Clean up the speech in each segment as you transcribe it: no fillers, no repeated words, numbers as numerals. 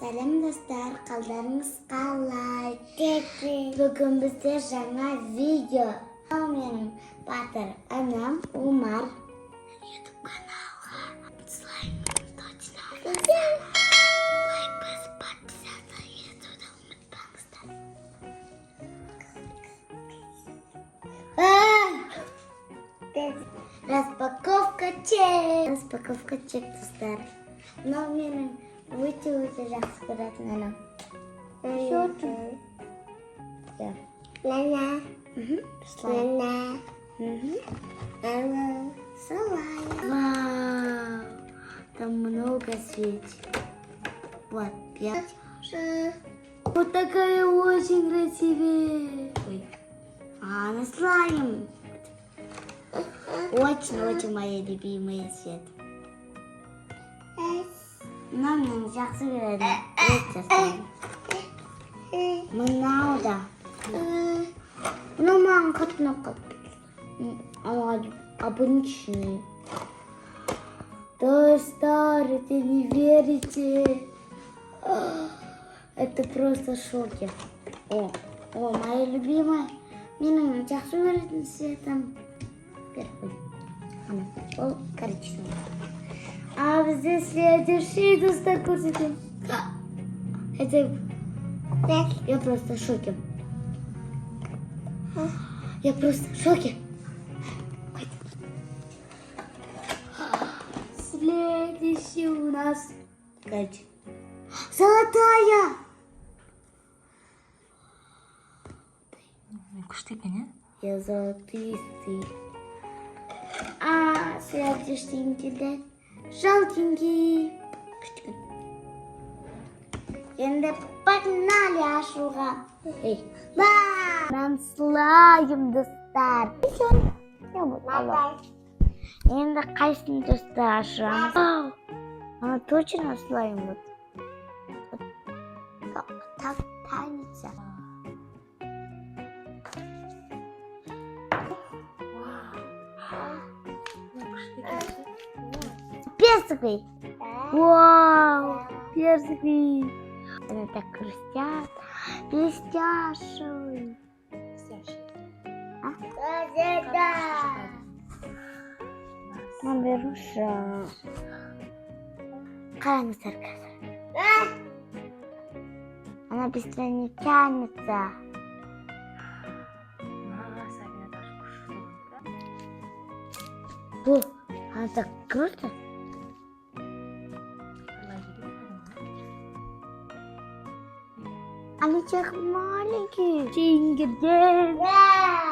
Сәлем достар, қалдарыңыз қалай? Бүгін бізде жаңа видео. Менің батыр анам Умар. YouTube каналға слаймым точно. Лайк басып подписаться етуді ұмытпаңыздар. Распаковка чек, достар. Мынау менің өте жақсы көретін анам. Счетчик. Нана. Слайм. Вау. Там много свечей. Вот 5. Вот такая очень красивая. Она слайм. Очень мои любимые цвет. Маманың жақсы көреді. Мынау да. Мынау маған қатты ұнап қалды. Обычный. Достар, это не верите. Это просто шоки. О, моя любимая. Менің жақсы көретін цветом. Первый. Ол коричневый. А здесь следующий достар көрсетем. Это... Я просто в шоке. Я просто в шоке. Следующий у нас... Золотая! Күшті екен, е? Я золотистый. А следующий желтенький. Енді погнали ашуға. Мен слайм, достар. Енді қайсын достар ашуға. Она точно слайм будет. Так танится. Персиковый. Вау, персиковый. Они так хрустят. Блестяший. Да. Наберуша. Қараңыздар қазір. Она быстро не тянется. О, она так круто. Они тех маленькие. Чингиден.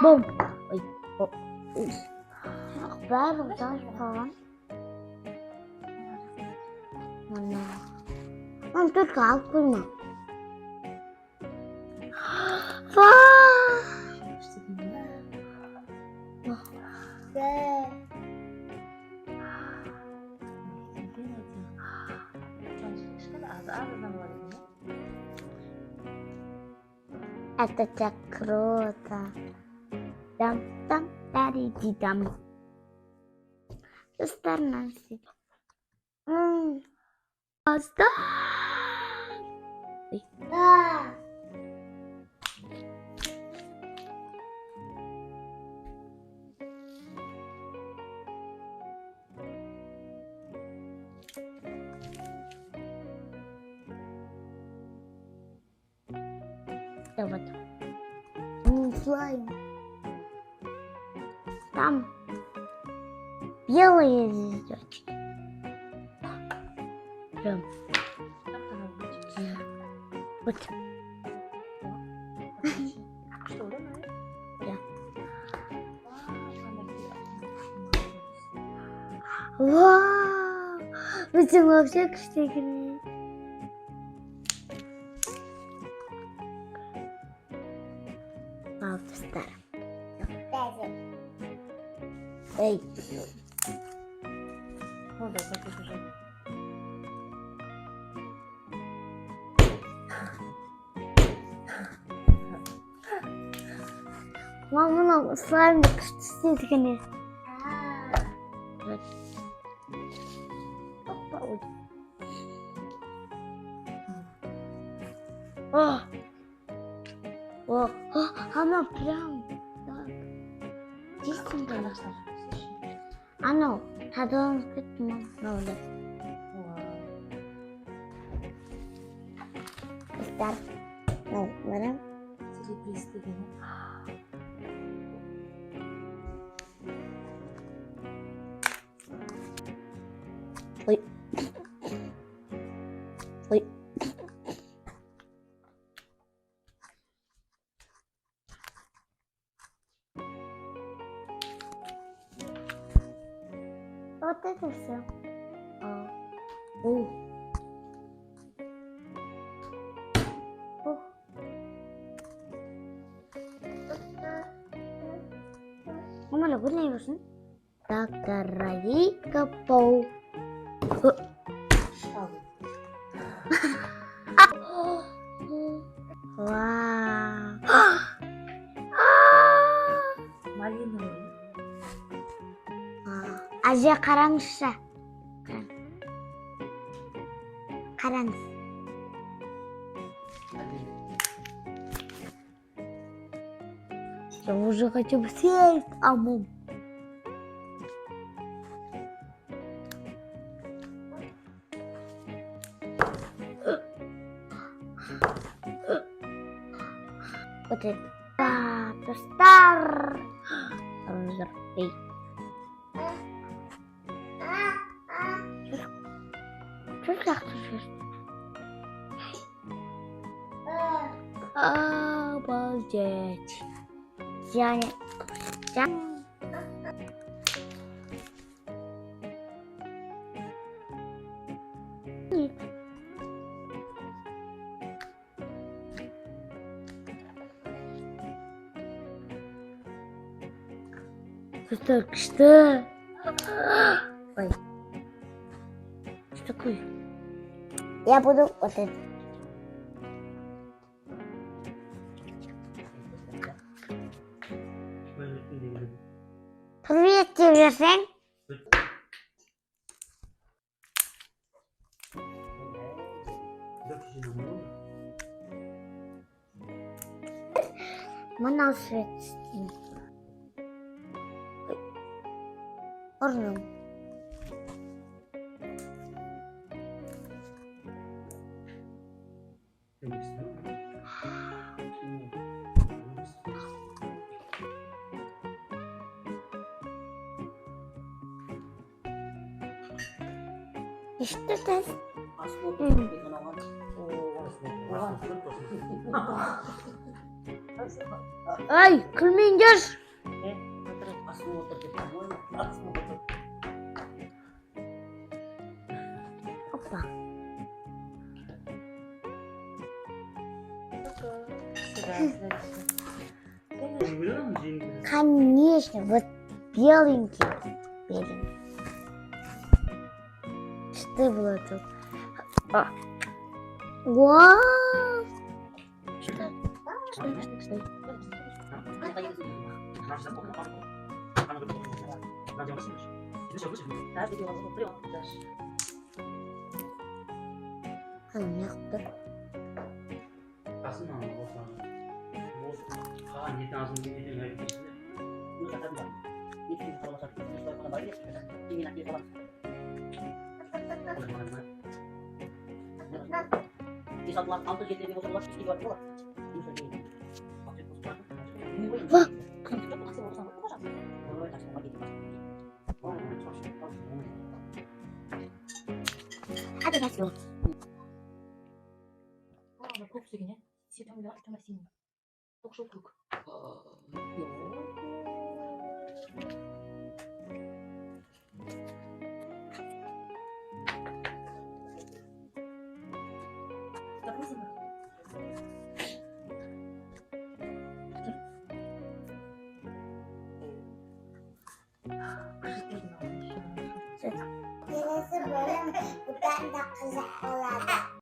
Бум. Ой. Бәрі ұзақ қалған. Он только алып қойма. Это так круто. Там-там-тари-ди-там. Достар носит. Достар! Да! Да вот. Слайм. Там белые звездочки. Прям. Вот. Что, уровень? Да. Вау! Bütün вообще кштекли. Алты стар. Эй. Ну да, так и уже. Мама, слайм кштекли такие. Опа, ой. О! О! Ана прям. Дейсің бе? Анау тадаланып кетті ма? Мынау Қыздар. Мына. Серебрис деген. Ой. Ой. Вот это все. Mama lagu ne yapıyorsun? Takarayı kapau. Wow. Малиновый. Azıcık қараңызшы. Қараңыз. Я уже хочу съесть амум. Вот это. Тостар. Эй. Что жақсы жүрсің? Обалдеть. Және. Нет. Что что? Ой. Что такое? Я буду вот это. Привет тебе, Жень. Мына свет. Орным. İşte test. Ay, külmeyinger. Опа. Конечно, вот беленький. Беленький. Что было тут? Вау! Что? Мягко. Hadi başlayalım. 나 초록색이네. 정말 синий. 톡쇼톡. Допустим. Birisi böyle buradan da kızarlı.